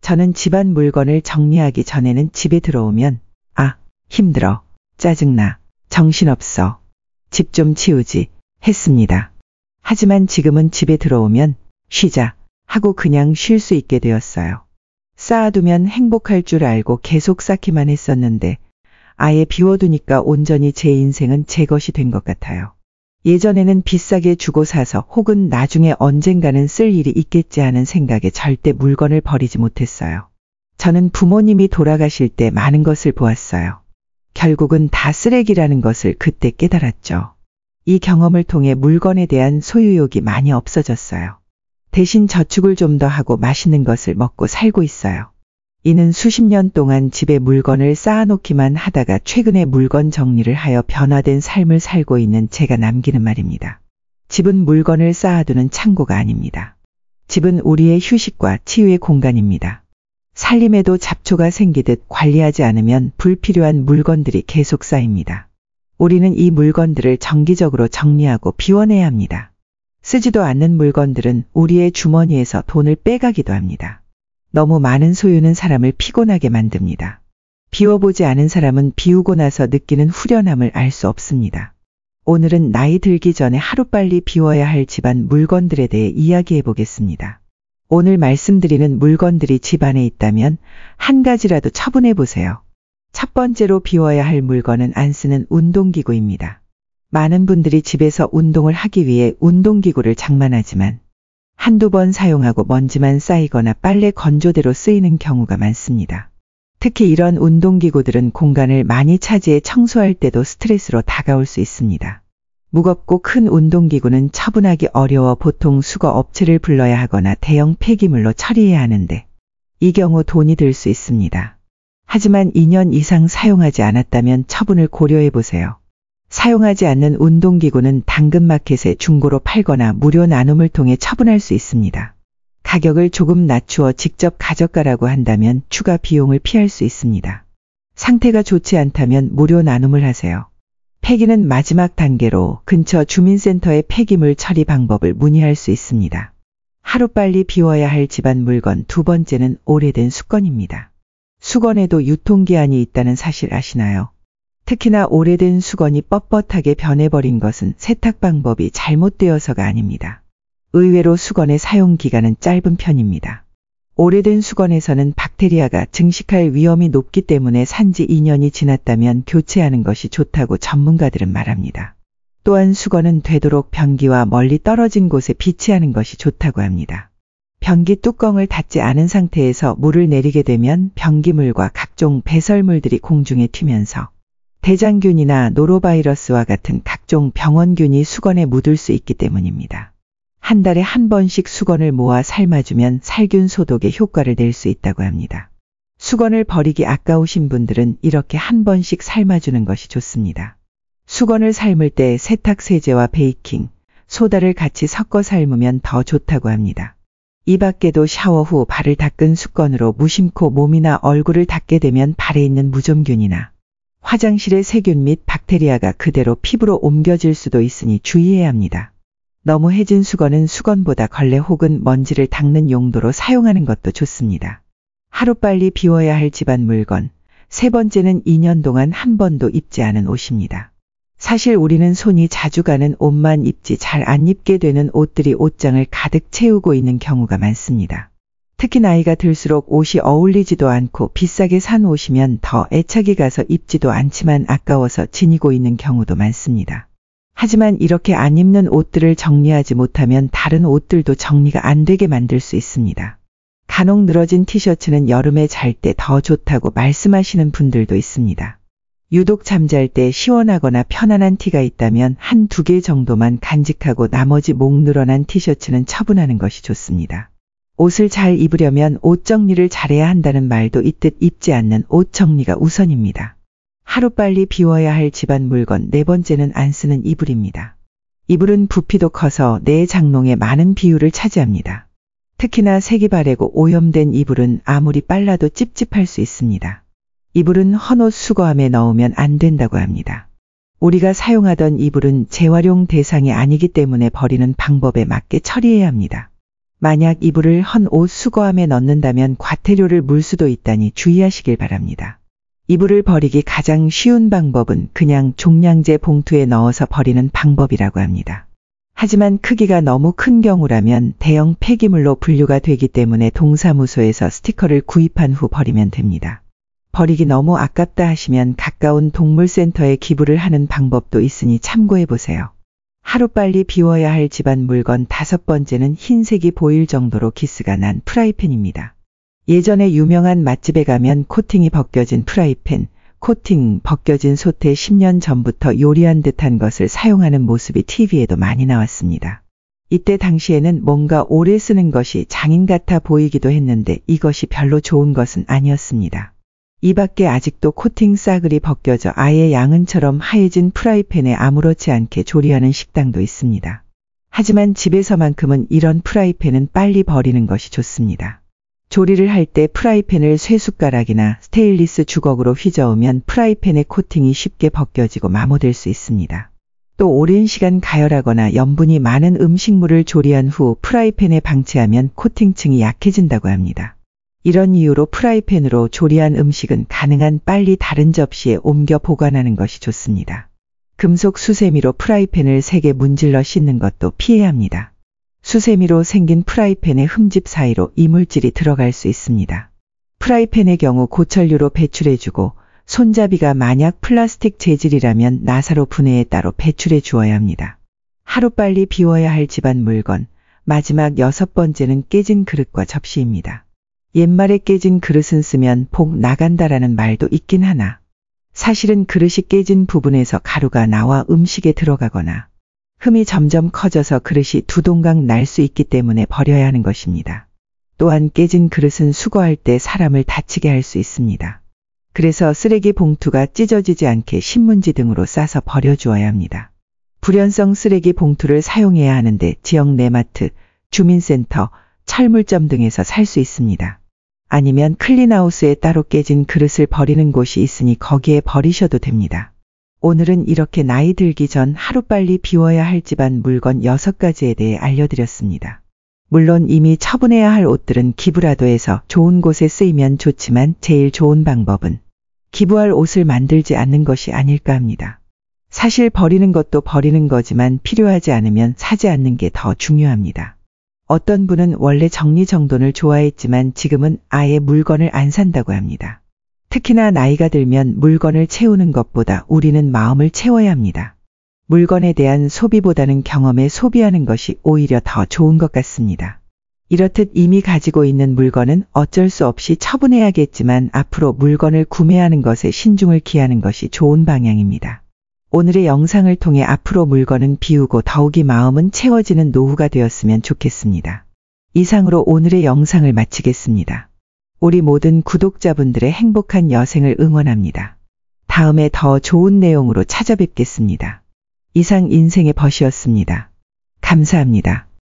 저는 집안 물건을 정리하기 전에는 집에 들어오면 힘들어, 짜증나, 정신없어, 집 좀 치우지 했습니다. 하지만 지금은 집에 들어오면 쉬자 하고 그냥 쉴 수 있게 되었어요. 쌓아두면 행복할 줄 알고 계속 쌓기만 했었는데 아예 비워두니까 온전히 제 인생은 제 것이 된 것 같아요. 예전에는 비싸게 주고 사서 혹은 나중에 언젠가는 쓸 일이 있겠지 하는 생각에 절대 물건을 버리지 못했어요. 저는 부모님이 돌아가실 때 많은 것을 보았어요. 결국은 다 쓰레기라는 것을 그때 깨달았죠. 이 경험을 통해 물건에 대한 소유욕이 많이 없어졌어요. 대신 저축을 좀 더 하고 맛있는 것을 먹고 살고 있어요. 이는 수십 년 동안 집에 물건을 쌓아놓기만 하다가 최근에 물건 정리를 하여 변화된 삶을 살고 있는 제가 남기는 말입니다. 집은 물건을 쌓아두는 창고가 아닙니다. 집은 우리의 휴식과 치유의 공간입니다. 살림에도 잡초가 생기듯 관리하지 않으면 불필요한 물건들이 계속 쌓입니다. 우리는 이 물건들을 정기적으로 정리하고 비워내야 합니다. 쓰지도 않는 물건들은 우리의 주머니에서 돈을 빼가기도 합니다. 너무 많은 소유는 사람을 피곤하게 만듭니다. 비워보지 않은 사람은 비우고 나서 느끼는 후련함을 알 수 없습니다. 오늘은 나이 들기 전에 하루빨리 비워야 할 집안 물건들에 대해 이야기해 보겠습니다. 오늘 말씀드리는 물건들이 집 안에 있다면 한 가지라도 처분해 보세요. 첫 번째로 비워야 할 물건은 안 쓰는 운동기구입니다. 많은 분들이 집에서 운동을 하기 위해 운동기구를 장만하지만 한두 번 사용하고 먼지만 쌓이거나 빨래 건조대로 쓰이는 경우가 많습니다. 특히 이런 운동기구들은 공간을 많이 차지해 청소할 때도 스트레스로 다가올 수 있습니다. 무겁고 큰 운동기구는 처분하기 어려워 보통 수거 업체를 불러야 하거나 대형 폐기물로 처리해야 하는데 이 경우 돈이 들 수 있습니다. 하지만 2년 이상 사용하지 않았다면 처분을 고려해 보세요. 사용하지 않는 운동기구는 당근마켓에 중고로 팔거나 무료 나눔을 통해 처분할 수 있습니다. 가격을 조금 낮추어 직접 가져가라고 한다면 추가 비용을 피할 수 있습니다. 상태가 좋지 않다면 무료 나눔을 하세요. 폐기는 마지막 단계로 근처 주민센터의 폐기물 처리 방법을 문의할 수 있습니다. 하루빨리 비워야 할 집안 물건 두 번째는 오래된 수건입니다. 수건에도 유통기한이 있다는 사실 아시나요? 특히나 오래된 수건이 뻣뻣하게 변해버린 것은 세탁 방법이 잘못되어서가 아닙니다. 의외로 수건의 사용기간은 짧은 편입니다. 오래된 수건에서는 박테리아가 증식할 위험이 높기 때문에 산지 2년이 지났다면 교체하는 것이 좋다고 전문가들은 말합니다. 또한 수건은 되도록 변기와 멀리 떨어진 곳에 비치하는 것이 좋다고 합니다. 변기 뚜껑을 닫지 않은 상태에서 물을 내리게 되면 변기물과 각종 배설물들이 공중에 튀면서 대장균이나 노로바이러스와 같은 각종 병원균이 수건에 묻을 수 있기 때문입니다. 한 달에 한 번씩 수건을 모아 삶아주면 살균 소독에 효과를 낼 수 있다고 합니다. 수건을 버리기 아까우신 분들은 이렇게 한 번씩 삶아주는 것이 좋습니다. 수건을 삶을 때 세탁세제와 베이킹, 소다를 같이 섞어 삶으면 더 좋다고 합니다. 이 밖에도 샤워 후 발을 닦은 수건으로 무심코 몸이나 얼굴을 닦게 되면 발에 있는 무좀균이나 화장실의 세균 및 박테리아가 그대로 피부로 옮겨질 수도 있으니 주의해야 합니다. 너무 해진 수건은 수건보다 걸레 혹은 먼지를 닦는 용도로 사용하는 것도 좋습니다. 하루빨리 비워야 할 집안 물건. 세 번째는 2년 동안 한 번도 입지 않은 옷입니다. 사실 우리는 손이 자주 가는 옷만 입지 잘 안 입게 되는 옷들이 옷장을 가득 채우고 있는 경우가 많습니다. 특히 나이가 들수록 옷이 어울리지도 않고 비싸게 산 옷이면 더 애착이 가서 입지도 않지만 아까워서 지니고 있는 경우도 많습니다. 하지만 이렇게 안 입는 옷들을 정리하지 못하면 다른 옷들도 정리가 안 되게 만들 수 있습니다. 간혹 늘어진 티셔츠는 여름에 잘 때 더 좋다고 말씀하시는 분들도 있습니다. 유독 잠잘 때 시원하거나 편안한 티가 있다면 한두 개 정도만 간직하고 나머지 목 늘어난 티셔츠는 처분하는 것이 좋습니다. 옷을 잘 입으려면 옷 정리를 잘해야 한다는 말도 있듯 입지 않는 옷 정리가 우선입니다. 하루빨리 비워야 할 집안 물건 네 번째는 안 쓰는 이불입니다. 이불은 부피도 커서 내 장롱의 많은 비율을 차지합니다. 특히나 색이 바래고 오염된 이불은 아무리 빨라도 찝찝할 수 있습니다. 이불은 헌옷 수거함에 넣으면 안 된다고 합니다. 우리가 사용하던 이불은 재활용 대상이 아니기 때문에 버리는 방법에 맞게 처리해야 합니다. 만약 이불을 헌 옷 수거함에 넣는다면 과태료를 물 수도 있다니 주의하시길 바랍니다. 이불을 버리기 가장 쉬운 방법은 그냥 종량제 봉투에 넣어서 버리는 방법이라고 합니다. 하지만 크기가 너무 큰 경우라면 대형 폐기물로 분류가 되기 때문에 동사무소에서 스티커를 구입한 후 버리면 됩니다. 버리기 너무 아깝다 하시면 가까운 동물센터에 기부를 하는 방법도 있으니 참고해 보세요. 하루빨리 비워야 할 집안 물건 5번째는 흰색이 보일 정도로 기스가 난 프라이팬입니다. 예전에 유명한 맛집에 가면 코팅이 벗겨진 프라이팬, 코팅 벗겨진 솥에 10년 전부터 요리한 듯한 것을 사용하는 모습이 TV에도 많이 나왔습니다. 이때 당시에는 뭔가 오래 쓰는 것이 장인 같아 보이기도 했는데 이것이 별로 좋은 것은 아니었습니다. 이 밖에 아직도 코팅 싸글이 벗겨져 아예 양은처럼 하얘진 프라이팬에 아무렇지 않게 조리하는 식당도 있습니다. 하지만 집에서만큼은 이런 프라이팬은 빨리 버리는 것이 좋습니다. 조리를 할 때 프라이팬을 쇠숟가락이나 스테인리스 주걱으로 휘저으면 프라이팬의 코팅이 쉽게 벗겨지고 마모될 수 있습니다. 또 오랜 시간 가열하거나 염분이 많은 음식물을 조리한 후 프라이팬에 방치하면 코팅층이 약해진다고 합니다. 이런 이유로 프라이팬으로 조리한 음식은 가능한 빨리 다른 접시에 옮겨 보관하는 것이 좋습니다. 금속 수세미로 프라이팬을 세게 문질러 씻는 것도 피해야 합니다. 수세미로 생긴 프라이팬의 흠집 사이로 이물질이 들어갈 수 있습니다. 프라이팬의 경우 고철류로 배출해주고 손잡이가 만약 플라스틱 재질이라면 나사로 분해에 따로 배출해 주어야 합니다. 하루빨리 비워야 할 집안 물건, 마지막 6번째는 깨진 그릇과 접시입니다. 옛말에 깨진 그릇은 쓰면 복 나간다라는 말도 있긴 하나 사실은 그릇이 깨진 부분에서 가루가 나와 음식에 들어가거나 흠이 점점 커져서 그릇이 두 동강 날 수 있기 때문에 버려야 하는 것입니다. 또한 깨진 그릇은 수거할 때 사람을 다치게 할 수 있습니다. 그래서 쓰레기 봉투가 찢어지지 않게 신문지 등으로 싸서 버려주어야 합니다. 불연성 쓰레기 봉투를 사용해야 하는데 지역 내 마트, 주민센터, 철물점 등에서 살 수 있습니다. 아니면 클린하우스에 따로 깨진 그릇을 버리는 곳이 있으니 거기에 버리셔도 됩니다. 오늘은 이렇게 나이 들기 전 하루빨리 비워야 할 집안 물건 6가지에 대해 알려드렸습니다. 물론 이미 처분해야 할 옷들은 기부라도 해서 좋은 곳에 쓰이면 좋지만 제일 좋은 방법은 기부할 옷을 만들지 않는 것이 아닐까 합니다. 사실 버리는 것도 버리는 거지만 필요하지 않으면 사지 않는 게 더 중요합니다. 어떤 분은 원래 정리정돈을 좋아했지만 지금은 아예 물건을 안 산다고 합니다. 특히나 나이가 들면 물건을 채우는 것보다 우리는 마음을 채워야 합니다. 물건에 대한 소비보다는 경험에 소비하는 것이 오히려 더 좋은 것 같습니다. 이렇듯 이미 가지고 있는 물건은 어쩔 수 없이 처분해야겠지만 앞으로 물건을 구매하는 것에 신중을 기하는 것이 좋은 방향입니다. 오늘의 영상을 통해 앞으로 물건은 비우고 더욱이 마음은 채워지는 노후가 되었으면 좋겠습니다. 이상으로 오늘의 영상을 마치겠습니다. 우리 모든 구독자분들의 행복한 여생을 응원합니다. 다음에 더 좋은 내용으로 찾아뵙겠습니다. 이상 인생의 벗이었습니다. 감사합니다.